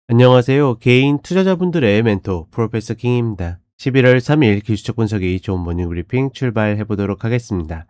안녕하세요. 개인 투자자분들의 멘토 프로페서 킹입니다. 11월 3일 기술적 분석이 좋은 모닝 브리핑 출발해 보도록 하겠습니다.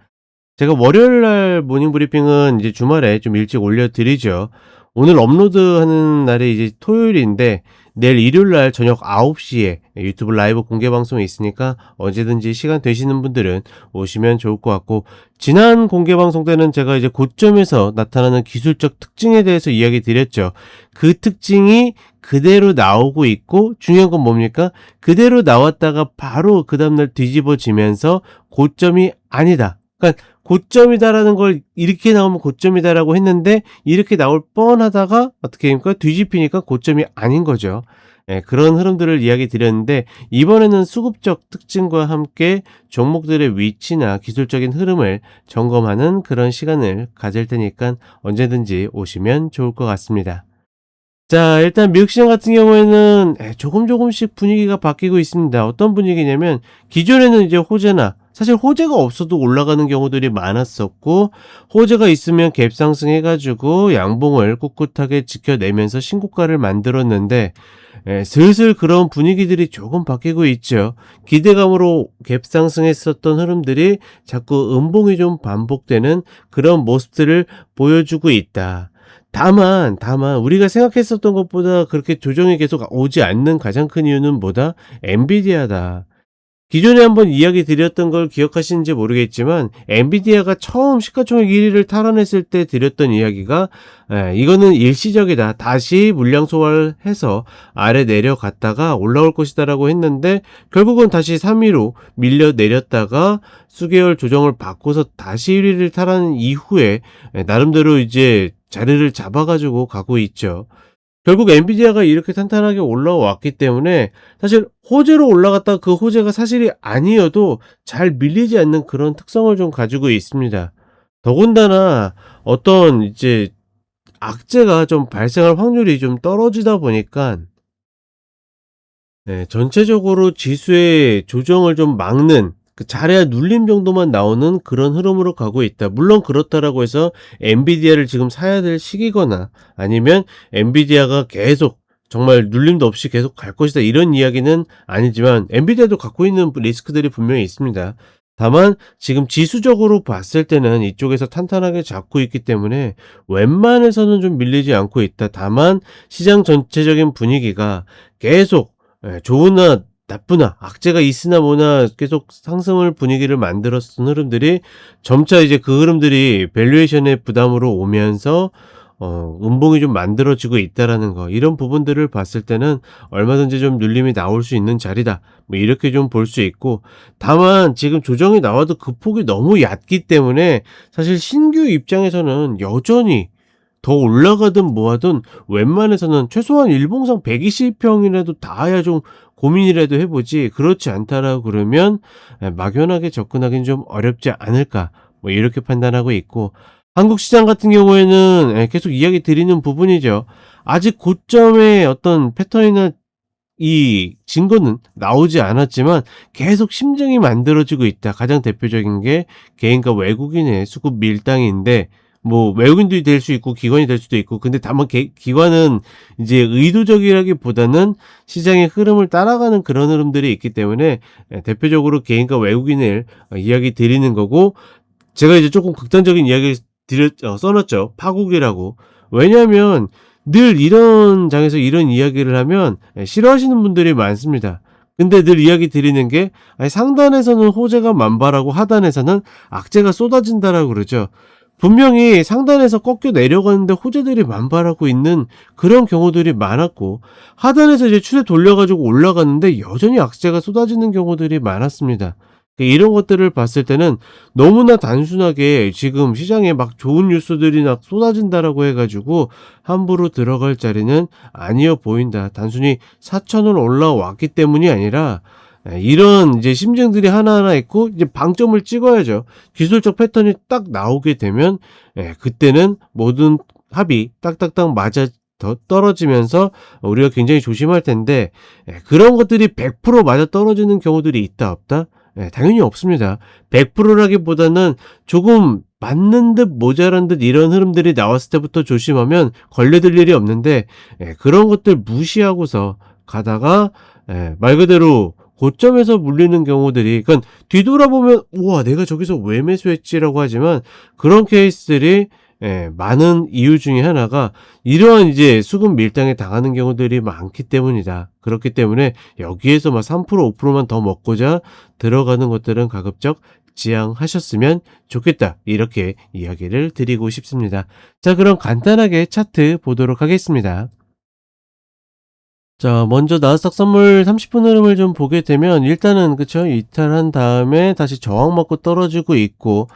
제가 월요일 날 모닝 브리핑은 이제 주말에 좀 일찍 올려드리죠. 오늘 업로드하는 날이 이제 토요일인데 내일 일요일 날 저녁 9시에 유튜브 라이브 공개 방송이 있으니까 언제든지 시간 되시는 분들은 오시면 좋을 것 같고, 지난 공개 방송 때는 제가 이제 고점에서 나타나는 기술적 특징에 대해서 이야기 드렸죠. 그 특징이 그대로 나오고 있고, 중요한 건 뭡니까? 그대로 나왔다가 바로 그 다음날 뒤집어지면서 고점이 아니다. 그러니까 고점이다라는 걸 이렇게 나오면 고점이다라고 했는데 이렇게 나올 뻔하다가 어떻게 됩니까? 뒤집히니까 고점이 아닌 거죠. 그런 흐름들을 이야기 드렸는데, 이번에는 수급적 특징과 함께 종목들의 위치나 기술적인 흐름을 점검하는 그런 시간을 가질 테니까 언제든지 오시면 좋을 것 같습니다. 자, 일단 미국 시장 같은 경우에는 조금씩 분위기가 바뀌고 있습니다. 어떤 분위기냐면, 기존에는 이제 호재나, 사실 호재가 없어도 올라가는 경우들이 많았었고, 호재가 있으면 갭 상승해가지고 양봉을 꿋꿋하게 지켜내면서 신고가를 만들었는데, 슬슬 그런 분위기들이 조금 바뀌고 있죠. 기대감으로 갭 상승했었던 흐름들이 자꾸 음봉이 좀 반복되는 그런 모습들을 보여주고 있다. 다만 우리가 생각했었던 것보다 그렇게 조정이 계속 오지 않는 가장 큰 이유는 뭐다? 엔비디아다. 기존에 한번 이야기 드렸던 걸 기억하시는지 모르겠지만, 엔비디아가 처음 시가총액 1위를 탈환했을 때 드렸던 이야기가, 이거는 일시적이다. 다시 물량 소화를 해서 아래 내려갔다가 올라올 것이다 라고 했는데, 결국은 다시 3위로 밀려 내렸다가 수개월 조정을 받고서 다시 1위를 탈환한 이후에 나름대로 이제 자리를 잡아가지고 가고 있죠. 결국 엔비디아가 이렇게 탄탄하게 올라왔기 때문에 사실 호재로 올라갔다 그 호재가 사실이 아니어도 잘 밀리지 않는 그런 특성을 좀 가지고 있습니다. 더군다나 어떤 이제 악재가 좀 발생할 확률이 좀 떨어지다 보니까, 전체적으로 지수의 조정을 좀 막는, 잘해야 눌림 정도만 나오는 그런 흐름으로 가고 있다. 물론 그렇다라고 해서 엔비디아를 지금 사야 될 시기거나, 아니면 엔비디아가 계속 정말 눌림도 없이 계속 갈 것이다, 이런 이야기는 아니지만, 엔비디아도 갖고 있는 리스크들이 분명히 있습니다. 다만 지금 지수적으로 봤을 때는 이쪽에서 탄탄하게 잡고 있기 때문에 웬만해서는 좀 밀리지 않고 있다. 다만 시장 전체적인 분위기가 계속, 좋으나 나쁘나 악재가 있으나 뭐나 계속 상승을 분위기를 만들었던 흐름들이 점차 이제 그 흐름들이 밸류에이션의 부담으로 오면서 음봉이 좀 만들어지고 있다라는 거, 이런 부분들을 봤을 때는 얼마든지 좀 눌림이 나올 수 있는 자리다, 뭐 이렇게 좀 볼 수 있고, 다만 지금 조정이 나와도 그 폭이 너무 얕기 때문에 사실 신규 입장에서는 여전히 더 올라가든 뭐하든 웬만해서는 최소한 일봉상 120평이라도 닿아야 좀 고민이라도 해보지, 그렇지 않다라고 그러면 막연하게 접근하기는 좀 어렵지 않을까, 뭐 이렇게 판단하고 있고, 한국 시장 같은 경우에는 계속 이야기 드리는 부분이죠. 아직 고점의 어떤 패턴이나 이 증거는 나오지 않았지만 계속 심증이 만들어지고 있다. 가장 대표적인 게 개인과 외국인의 수급 밀당인데, 뭐 외국인들이 될 수 있고 기관이 될 수도 있고, 근데 다만 기관은 이제 의도적이라기보다는 시장의 흐름을 따라가는 그런 흐름들이 있기 때문에 대표적으로 개인과 외국인을 이야기 드리는 거고, 제가 이제 조금 극단적인 이야기를 써놨죠. 파국이라고. 왜냐하면 늘 이런 장에서 이런 이야기를 하면 싫어하시는 분들이 많습니다. 근데 늘 이야기 드리는 게, 상단에서는 호재가 만발하고 하단에서는 악재가 쏟아진다라고 그러죠. 분명히 상단에서 꺾여 내려가는데 호재들이 만발하고 있는 그런 경우들이 많았고, 하단에서 이제 추세 돌려가지고 올라가는데 여전히 악재가 쏟아지는 경우들이 많았습니다. 이런 것들을 봤을 때는 너무나 단순하게 지금 시장에 막 좋은 뉴스들이 막 쏟아진다라고 해가지고 함부로 들어갈 자리는 아니어 보인다. 단순히 4천원 올라왔기 때문이 아니라 이런 이제 심증들이 하나하나 있고, 이제 방점을 찍어야죠. 기술적 패턴이 딱 나오게 되면 그때는 모든 합이 딱딱딱 맞아 더 떨어지면서 우리가 굉장히 조심할 텐데, 그런 것들이 100% 맞아 떨어지는 경우들이 있다 없다? 당연히 없습니다. 100%라기보다는 조금 맞는 듯 모자란 듯 이런 흐름들이 나왔을 때부터 조심하면 걸려들 일이 없는데, 그런 것들 무시하고서 가다가 말 그대로 고점에서 물리는 경우들이, 그러니까 뒤돌아보면 '우와 내가 저기서 왜 매수했지?'라고 하지만, 그런 케이스들이 많은 이유 중에 하나가 이러한 이제 수급 밀당에 당하는 경우들이 많기 때문이다. 그렇기 때문에 여기에서 막 3% 5%만 더 먹고자 들어가는 것들은 가급적 지양하셨으면 좋겠다. 이렇게 이야기를 드리고 싶습니다. 자, 그럼 간단하게 차트 보도록 하겠습니다. 자, 먼저 나스닥 선물 30분 흐름을 좀 보게 되면, 일단은 그쵸, 이탈한 다음에 다시 저항 맞고 떨어지고 있고,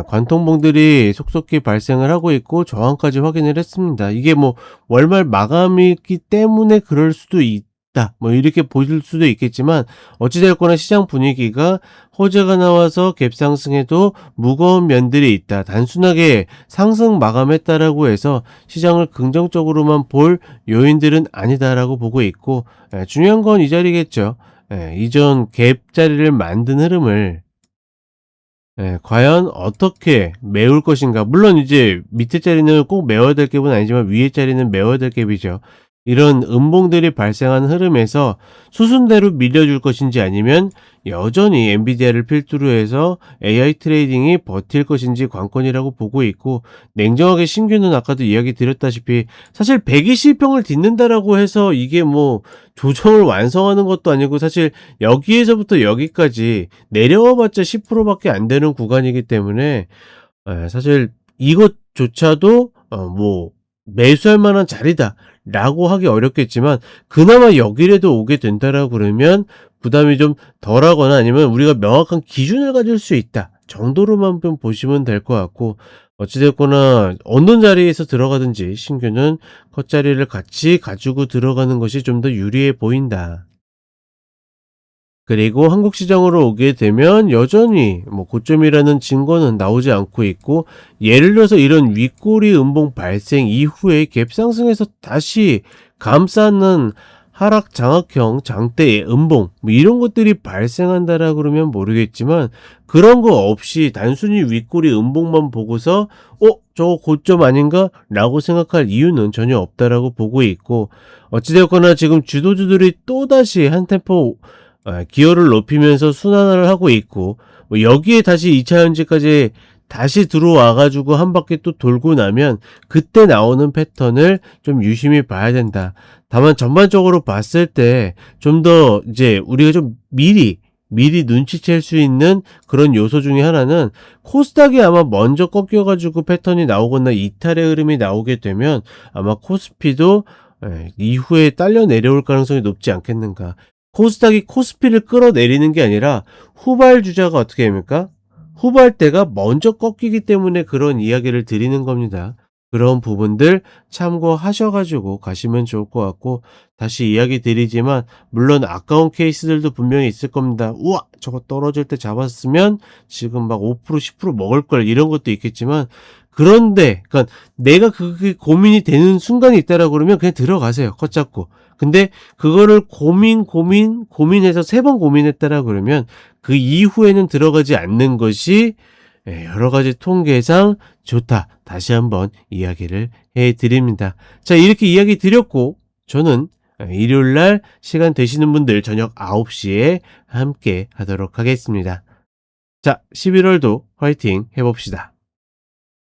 관통봉들이 속속히 발생을 하고 있고 저항까지 확인을 했습니다. 이게 뭐 월말 마감이기 때문에 그럴 수도 있다, 뭐 이렇게 보실 수도 있겠지만, 어찌 됐거나 시장 분위기가 호재가 나와서 갭상승에도 무거운 면들이 있다, 단순하게 상승 마감했다라고 해서 시장을 긍정적으로만 볼 요인들은 아니다라고 보고 있고, 중요한 건 이 자리겠죠. 이전 갭 자리를 만든 흐름을 과연 어떻게 메울 것인가. 물론 이제 밑에 자리는 꼭 메워야 될 갭은 아니지만 위에 자리는 메워야 될 갭이죠. 이런 음봉들이 발생하는 흐름에서 수순대로 밀려줄 것인지, 아니면 여전히 엔비디아를 필두로 해서 AI 트레이딩이 버틸 것인지 관건이라고 보고 있고, 냉정하게 신규는 아까도 이야기 드렸다시피 사실 120평을 딛는다라고 해서 이게 뭐 조정을 완성하는 것도 아니고, 사실 여기에서부터 여기까지 내려와 봤자 10%밖에 안 되는 구간이기 때문에, 사실 이것조차도 뭐 매수할 만한 자리다라고 하기 어렵겠지만, 그나마 여기라도 오게 된다라고 그러면 부담이 좀 덜하거나, 아니면 우리가 명확한 기준을 가질 수 있다 정도로만 좀 보시면 될 것 같고, 어찌 됐거나 어느 자리에서 들어가든지 신규는 컷자리를 같이 가지고 들어가는 것이 좀 더 유리해 보인다. 그리고 한국 시장으로 오게 되면 여전히 뭐 고점이라는 증거는 나오지 않고 있고, 예를 들어서 이런 윗꼬리 음봉 발생 이후에 갭 상승에서 다시 감싸는 하락 장악형 장대의 음봉, 뭐 이런 것들이 발생한다라 그러면 모르겠지만, 그런 거 없이 단순히 윗꼬리 음봉만 보고서 저거 고점 아닌가? 라고 생각할 이유는 전혀 없다라고 보고 있고, 어찌되었거나 지금 주도주들이 또다시 한 템포 기어를 높이면서 순환을 하고 있고, 뭐 여기에 다시 2차 현지까지 다시 들어와 가지고 한 바퀴 또 돌고 나면 그때 나오는 패턴을 좀 유심히 봐야 된다. 다만 전반적으로 봤을 때 좀 더 이제 우리가 좀 미리 눈치챌 수 있는 그런 요소 중에 하나는, 코스닥이 아마 먼저 꺾여 가지고 패턴이 나오거나 이탈의 흐름이 나오게 되면 아마 코스피도 이후에 딸려 내려올 가능성이 높지 않겠는가. 코스닥이 코스피를 끌어내리는 게 아니라 후발주자가 어떻게 됩니까? 후발대가 먼저 꺾이기 때문에 그런 이야기를 드리는 겁니다. 그런 부분들 참고하셔가지고 가시면 좋을 것 같고, 다시 이야기 드리지만 물론 아까운 케이스들도 분명히 있을 겁니다. 우와 저거 떨어질 때 잡았으면 지금 막 5% 10% 먹을 걸, 이런 것도 있겠지만, 그런데 그러니까 내가 그게 고민이 되는 순간이 있다라고 그러면 그냥 들어가세요, 컷 잡고. 근데 그거를 고민해서 3번 고민했다라 그러면 그 이후에는 들어가지 않는 것이 여러 가지 통계상 좋다. 다시 한번 이야기를 해 드립니다. 자, 이렇게 이야기 드렸고, 저는 일요일 날 시간 되시는 분들 저녁 9시에 함께 하도록 하겠습니다. 자, 11월도 화이팅 해봅시다.